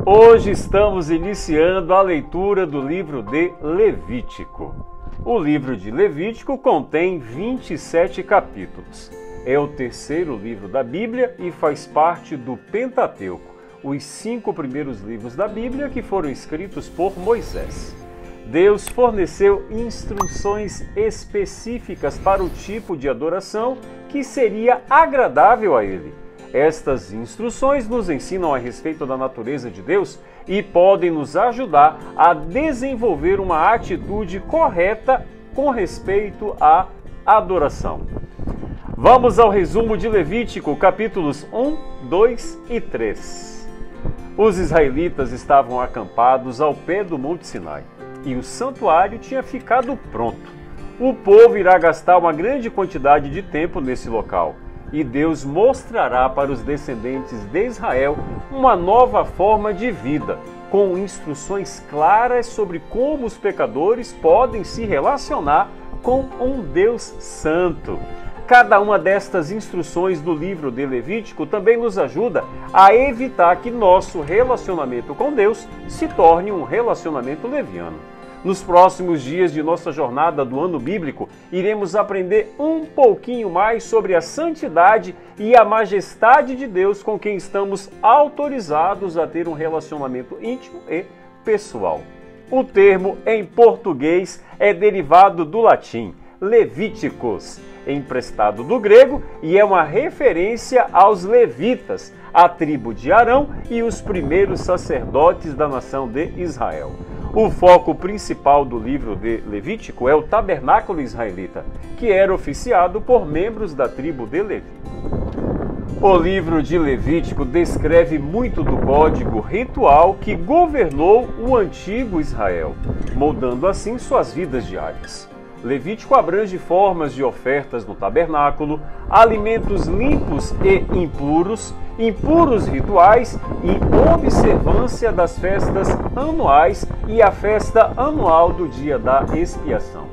Hoje estamos iniciando a leitura do livro de Levítico. O livro de Levítico contém 27 capítulos. É o terceiro livro da Bíblia e faz parte do Pentateuco, os 5 primeiros livros da Bíblia que foram escritos por Moisés. Deus forneceu instruções específicas para o tipo de adoração que seria agradável a Ele. Estas instruções nos ensinam a respeito da natureza de Deus e podem nos ajudar a desenvolver uma atitude correta com respeito à adoração. Vamos ao resumo de Levítico, capítulos 1, 2 e 3. Os israelitas estavam acampados ao pé do Monte Sinai e o santuário tinha ficado pronto. O povo irá gastar uma grande quantidade de tempo nesse local. E Deus mostrará para os descendentes de Israel uma nova forma de vida, com instruções claras sobre como os pecadores podem se relacionar com um Deus santo. Cada uma destas instruções do livro de Levítico também nos ajuda a evitar que nosso relacionamento com Deus se torne um relacionamento leviano. Nos próximos dias de nossa jornada do ano bíblico, iremos aprender um pouquinho mais sobre a santidade e a majestade de Deus com quem estamos autorizados a ter um relacionamento íntimo e pessoal. O termo em português é derivado do latim Levíticos, emprestado do grego, e é uma referência aos levitas, a tribo de Arão e os primeiros sacerdotes da nação de Israel. O foco principal do livro de Levítico é o tabernáculo israelita, que era oficiado por membros da tribo de Levi. O livro de Levítico descreve muito do código ritual que governou o antigo Israel, moldando assim suas vidas diárias. Levítico abrange formas de ofertas no tabernáculo, alimentos limpos e impuros, impuros rituais e observância das festas anuais e a festa anual do dia da expiação.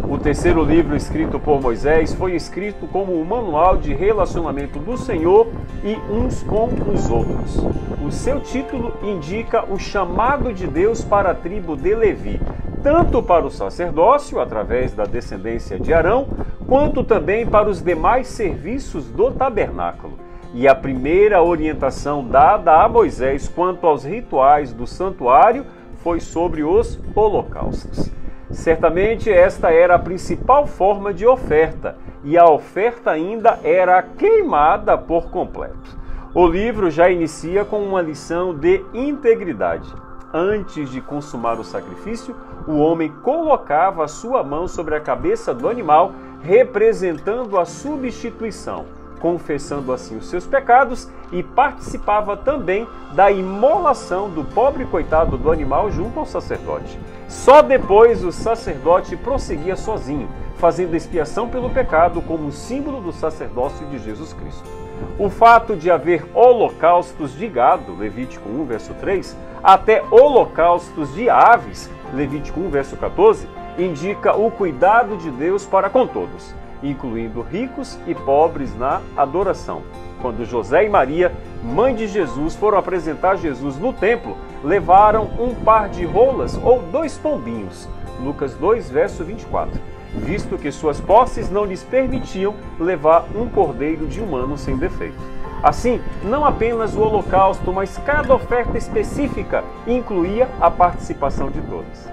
O terceiro livro escrito por Moisés foi escrito como um manual de relacionamento do Senhor e uns com os outros. O seu título indica o chamado de Deus para a tribo de Levi, tanto para o sacerdócio, através da descendência de Arão, quanto também para os demais serviços do tabernáculo. E a primeira orientação dada a Moisés quanto aos rituais do santuário foi sobre os holocaustos. Certamente esta era a principal forma de oferta, e a oferta ainda era queimada por completo. O livro já inicia com uma lição de integridade. Antes de consumar o sacrifício, o homem colocava a sua mão sobre a cabeça do animal, representando a substituição, confessando assim os seus pecados, e participava também da imolação do pobre coitado do animal junto ao sacerdote. Só depois o sacerdote prosseguia sozinho, fazendo expiação pelo pecado como símbolo do sacerdócio de Jesus Cristo. O fato de haver holocaustos de gado, Levítico 1, verso 3, até holocaustos de aves, Levítico 1, verso 14, indica o cuidado de Deus para com todos, incluindo ricos e pobres na adoração. Quando José e Maria, mãe de Jesus, foram apresentar Jesus no templo, levaram um par de rolas ou 2 pombinhos, Lucas 2, verso 24, visto que suas posses não lhes permitiam levar um cordeiro de um ano sem defeito. Assim, não apenas o holocausto, mas cada oferta específica incluía a participação de todos.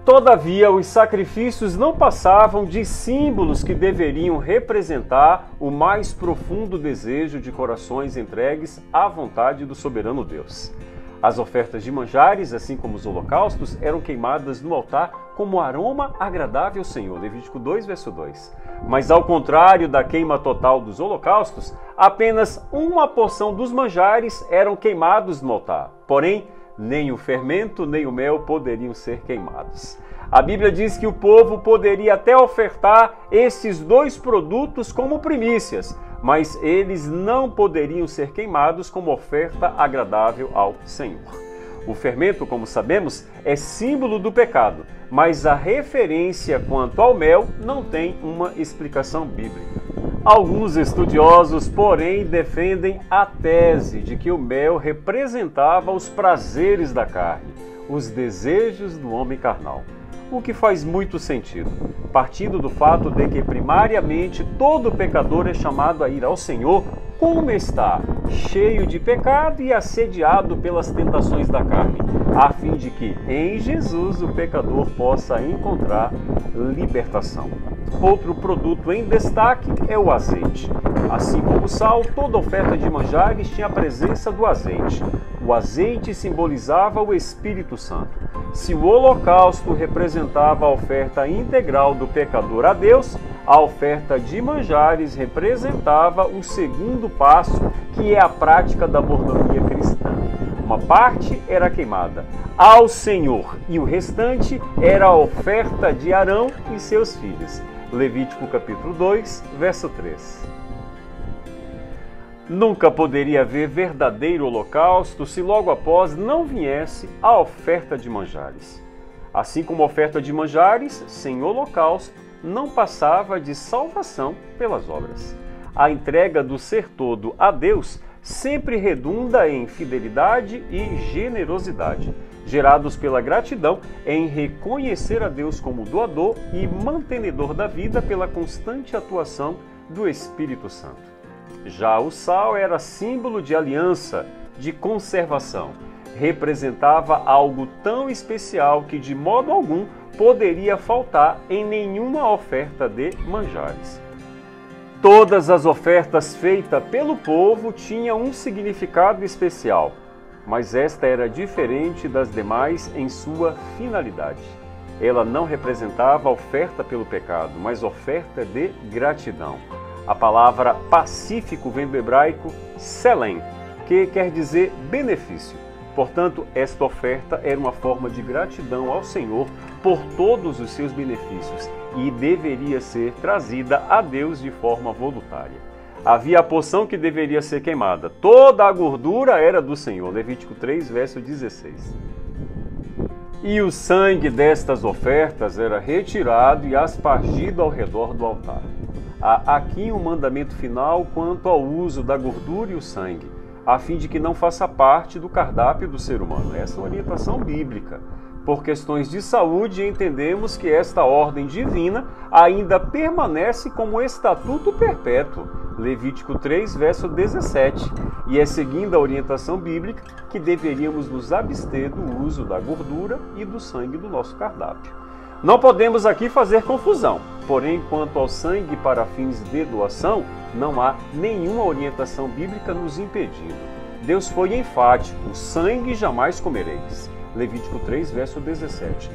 Todavia, os sacrifícios não passavam de símbolos que deveriam representar o mais profundo desejo de corações entregues à vontade do soberano Deus. As ofertas de manjares, assim como os holocaustos, eram queimadas no altar como aroma agradável ao Senhor, Levítico 2, verso 2. Mas ao contrário da queima total dos holocaustos, apenas uma porção dos manjares eram queimados no altar. Porém, nem o fermento nem o mel poderiam ser queimados. A Bíblia diz que o povo poderia até ofertar esses 2 produtos como primícias, mas eles não poderiam ser queimados como oferta agradável ao Senhor. O fermento, como sabemos, é símbolo do pecado, mas a referência quanto ao mel não tem uma explicação bíblica. Alguns estudiosos, porém, defendem a tese de que o mel representava os prazeres da carne, os desejos do homem carnal. O que faz muito sentido, partindo do fato de que, primariamente, todo pecador é chamado a ir ao Senhor como está, cheio de pecado e assediado pelas tentações da carne, a fim de que, em Jesus, o pecador possa encontrar libertação. Outro produto em destaque é o azeite. Assim como o sal, toda oferta de manjares tinha a presença do azeite. O azeite simbolizava o Espírito Santo. Se o holocausto representava a oferta integral do pecador a Deus, a oferta de manjares representava o segundo passo, que é a prática da mordomia cristã. Uma parte era queimada ao Senhor e o restante era a oferta de Arão e seus filhos. Levítico capítulo 2, verso 3. Nunca poderia haver verdadeiro holocausto se logo após não viesse a oferta de manjares. Assim como a oferta de manjares, sem holocausto, não passava de salvação pelas obras. A entrega do ser todo a Deus sempre redunda em fidelidade e generosidade, gerados pela gratidão em reconhecer a Deus como doador e mantenedor da vida pela constante atuação do Espírito Santo. Já o sal era símbolo de aliança, de conservação. Representava algo tão especial que de modo algum poderia faltar em nenhuma oferta de manjares. Todas as ofertas feitas pelo povo tinham um significado especial, mas esta era diferente das demais em sua finalidade. Ela não representava oferta pelo pecado, mas oferta de gratidão. A palavra pacífico vem do hebraico selem, que quer dizer benefício. Portanto, esta oferta era uma forma de gratidão ao Senhor por todos os seus benefícios e deveria ser trazida a Deus de forma voluntária. Havia a porção que deveria ser queimada. Toda a gordura era do Senhor. Levítico 3, verso 16. E o sangue destas ofertas era retirado e aspargido ao redor do altar. Há aqui um mandamento final quanto ao uso da gordura e o sangue, a fim de que não faça parte do cardápio do ser humano. Essa é uma orientação bíblica. Por questões de saúde, entendemos que esta ordem divina ainda permanece como estatuto perpétuo. Levítico 3, verso 17. E é seguindo a orientação bíblica que deveríamos nos abster do uso da gordura e do sangue do nosso cardápio. Não podemos aqui fazer confusão, porém, quanto ao sangue para fins de doação, não há nenhuma orientação bíblica nos impedindo. Deus foi enfático: o sangue jamais comereis. Levítico 3, verso 17.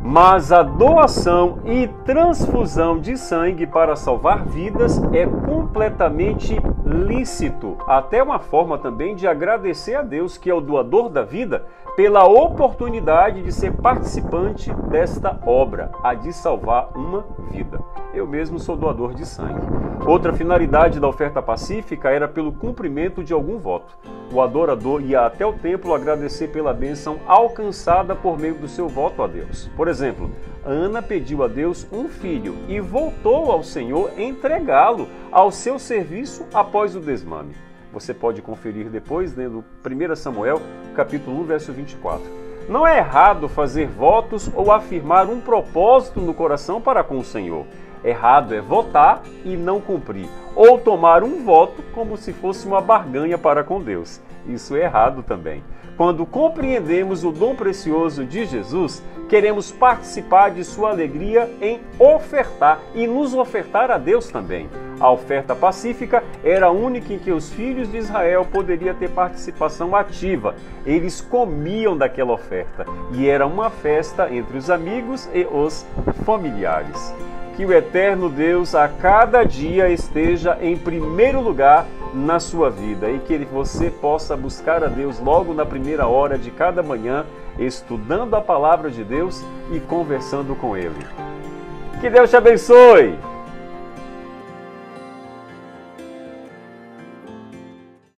Mas a doação e transfusão de sangue para salvar vidas é completamente lícito. Até uma forma também de agradecer a Deus, que é o doador da vida, pela oportunidade de ser participante desta obra, a de salvar uma vida. Eu mesmo sou doador de sangue. Outra finalidade da oferta pacífica era pelo cumprimento de algum voto. O adorador ia até o templo agradecer pela bênção alcançada por meio do seu voto a Deus. Por exemplo, Ana pediu a Deus um filho e voltou ao Senhor entregá-lo ao seu serviço após o desmame. Você pode conferir depois, lendo 1 Samuel, capítulo 1, verso 24. Não é errado fazer votos ou afirmar um propósito no coração para com o Senhor. Errado é votar e não cumprir, ou tomar um voto como se fosse uma barganha para com Deus. Isso é errado também. Quando compreendemos o dom precioso de Jesus, queremos participar de sua alegria em ofertar e nos ofertar a Deus também. A oferta pacífica era a única em que os filhos de Israel poderiam ter participação ativa. Eles comiam daquela oferta e era uma festa entre os amigos e os familiares. Que o eterno Deus a cada dia esteja em primeiro lugar na sua vida e que você possa buscar a Deus logo na primeira hora de cada manhã, estudando a palavra de Deus e conversando com Ele. Que Deus te abençoe!